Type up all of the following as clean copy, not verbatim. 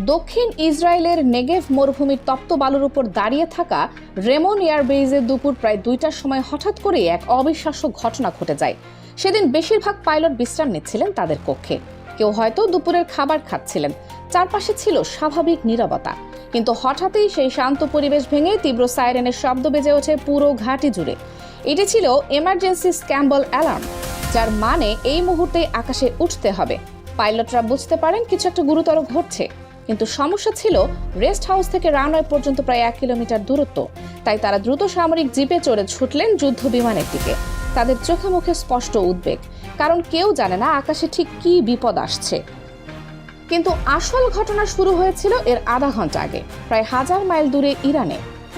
দক্ষিণ ইসরায়েলের নেগেভ মরুভূমির তপ্ত বালুর উপর দাঁড়িয়ে থাকা রেমন এয়ারবেজে দুপুর প্রায় ২টার সময় হঠাৎ করেই এক অবিশ্বাস্য ঘটনা ঘটে যায়। সেদিন বেশিরভাগ পাইলট বিশ্রাম নিচ্ছিলেন তাদের কক্ষে, কেউ হয়তো দুপুরের খাবার খাচ্ছিলেন। চারপাশে ছিল স্বাভাবিক নীরবতা, কিন্তু হঠাৎই সেই শান্ত পরিবেশ ভেঙে তীব্র সাইরেনের শব্দ বেজে ওঠে পুরো ঘাঁটি জুড়ে। এটি ছিল এমার্জেন্সি স্ক্যাম্বল অ্যালার্ম, যার মানে এই মুহূর্তে আকাশে উঠতে হবে। পাইলটরা বুঝতে পারেন কিছু একটা গুরুতর ঘটছে, কিন্তু সমস্যা ছিল রেস্ট হাউস থেকে রানওয়ে পর্যন্ত প্রায় ১ কিলোমিটার দূরত্ব। তাই তারা দ্রুত সামরিক জিপে চড়ে ছুটলেন যুদ্ধ বিমানের দিকে। তাদের চোখে মুখে স্পষ্ট উদ্বেগ, কারণ কেউ জানে না আকাশে ঠিক কী বিপদ আসছে। কিন্তু আসল ঘটনা শুরু হয়েছিল এর আধা ঘন্টা আগে, প্রায় ১০০০ মাইল দূরে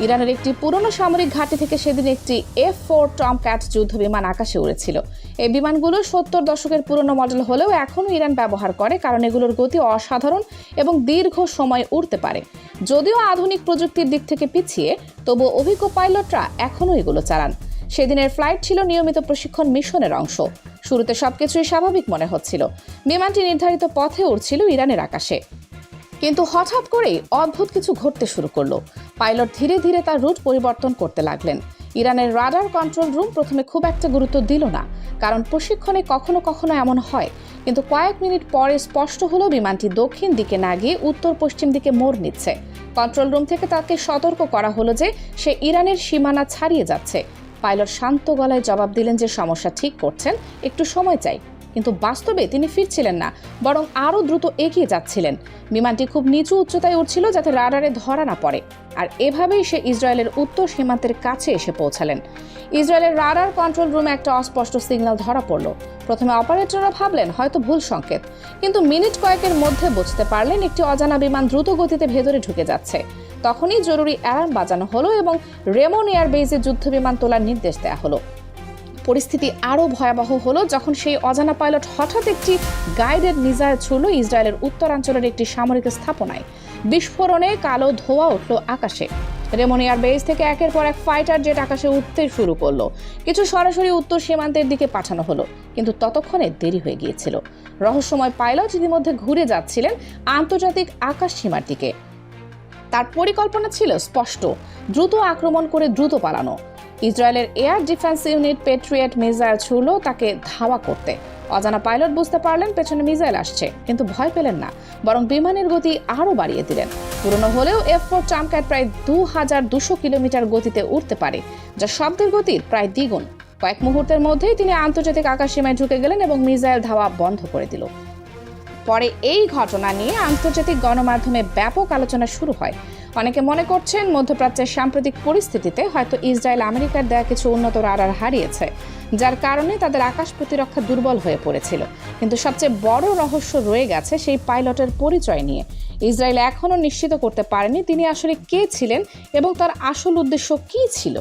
ইরানের একটি পুরনো সামরিক ঘাঁটি থেকে সেদিন একটি F-4 টমক্যাট যুদ্ধ বিমান আকাশে উড়েছিল। এই বিমানগুলো ৭০ দশকের পুরনো মডেল হলেও এখনও ইরান ব্যবহার করে, কারণ এগুলোর গতি অসাধারণ এবং দীর্ঘ সময় উড়তে পারে। যদিও আধুনিক প্রযুক্তির দিক থেকে পিছিয়ে, তবুও অভিজ্ঞ পাইলটরা এখনও এগুলো চালান। সেদিনের ফ্লাইট ছিল নিয়মিত প্রশিক্ষণ মিশনের অংশ। শুরুতে সবকিছুই স্বাভাবিক মনে হচ্ছিল। বিমানটি নির্ধারিত পথে উড়ছিল ইরানের আকাশে, কিন্তু হঠাৎ করেই অদ্ভুত কিছু ঘটতে শুরু করলো। পাইলট ধীরে ধীরে তার রুট পরিবর্তন করতে লাগলেন। ইরানের রাডার কন্ট্রোল রুম প্রথমে খুব একটা গুরুত্ব দিল না, কারণ প্রশিক্ষণে কখনো কখনো এমন হয়। কিন্তু কয়েক মিনিট পরে স্পষ্ট হলো বিমানটি দক্ষিণ দিকে না গিয়ে উত্তর পশ্চিম দিকে মোড় নিচ্ছে। কন্ট্রোল রুম থেকে তাকে সতর্ক করা হলো যে সে ইরানের সীমানা ছাড়িয়ে যাচ্ছে। পাইলট শান্ত গলায় জবাব দিলেন যে সমস্যা ঠিক করছেন, একটু সময় চাই। কিন্তু বাস্তবে তিনি ফিরছিলেন না, বরং আরও দ্রুত এগিয়ে যাচ্ছিলেন। বিমানটি খুব নিচু উচ্চতায় উঠছিল যাতে রাডারে ধরা না পড়ে, আর এভাবেই সে ইসরায়েলের উত্তর সীমান্তের কাছে এসে পৌঁছালেন। ইসরায়েলের রাডার কন্ট্রোল রুমে একটা অস্পষ্ট সিগন্যাল ধরা পড়ল। প্রথমে অপারেটররা ভাবলেন হয়তো ভুল সংকেত, কিন্তু মিনিট কয়েকের মধ্যে বুঝতে পারলেন একটি অজানা বিমান দ্রুত গতিতে ভেতরে ঢুকে যাচ্ছে। তখনই জরুরি অ্যালার্ম বাজানো হলো এবং রেমন এয়ারবেজে যুদ্ধ বিমান তোলার নির্দেশ দেওয়া হলো। পরিস্থিতি আরও ভয়াবহ হলো যখন সেই অজানা পাইলট হঠাৎ একটি গাইডেড মিসাইল ছুড়ল ইসরায়েলের উত্তরাঞ্চলের একটি সামরিক স্থাপনায়। বিস্ফোরণে কালো ধোঁয়া উঠল আকাশে। রেমন এয়ারবেজ থেকে একের পর এক ফাইটার জেট আকাশে উঠতে শুরু করলো। কিছু সরাসরি উত্তর সীমান্তের দিকে পাঠানো হলো, কিন্তু ততক্ষণে দেরি হয়ে গিয়েছিল। রহস্যময় পাইলট ইতিমধ্যে ঘুরে যাচ্ছিলেন আন্তর্জাতিক আকাশ সীমার দিকে। তার পরিকল্পনা ছিল স্পষ্ট, দ্রুত আক্রমণ করে দ্রুত পালানো। ইসরায়েলের air defence unit Patriot missile ছুড়ল তাকে ধাওয়া করতে। অজানা পাইলট বুঝতে পারলেন পেছনে মিসাইল আসছে, কিন্তু ভয় পেলেন না, বরং বিমানের গতি আরও বাড়িয়ে দিলেন। পুরনো হলেও F-4 টমক্যাট প্রায় ২২০০ কিলোমিটার গতিতে উঠতে পারে, যা শব্দের গতির প্রায় দ্বিগুণ। কয়েক মুহূর্তের মধ্যেই তিনি আন্তর্জাতিক আকাশসীমায় ঢুকে গেলেন এবং মিসাইল ধাওয়া বন্ধ করে দিল। পরে এই ঘটনা নিয়ে আন্তর্জাতিক গণমাধ্যমে ব্যাপক আলোচনা শুরু হয়। অনেকে মনে করছেন মধ্যপ্রাচ্যের সাম্প্রতিক পরিস্থিতিতে হয়তো ইসরায়েল আমেরিকার দেয়া কিছু উন্নত রাডার হারিয়েছে, যার কারণে তাদের আকাশ প্রতিরক্ষা দুর্বল হয়ে পড়েছিল। কিন্তু সবচেয়ে বড় রহস্য রয়ে গেছে সেই পাইলটের পরিচয় নিয়ে। ইসরায়েল এখনও নিশ্চিত করতে পারেনি তিনি আসলে কে ছিলেন এবং তার আসল উদ্দেশ্য কী ছিল।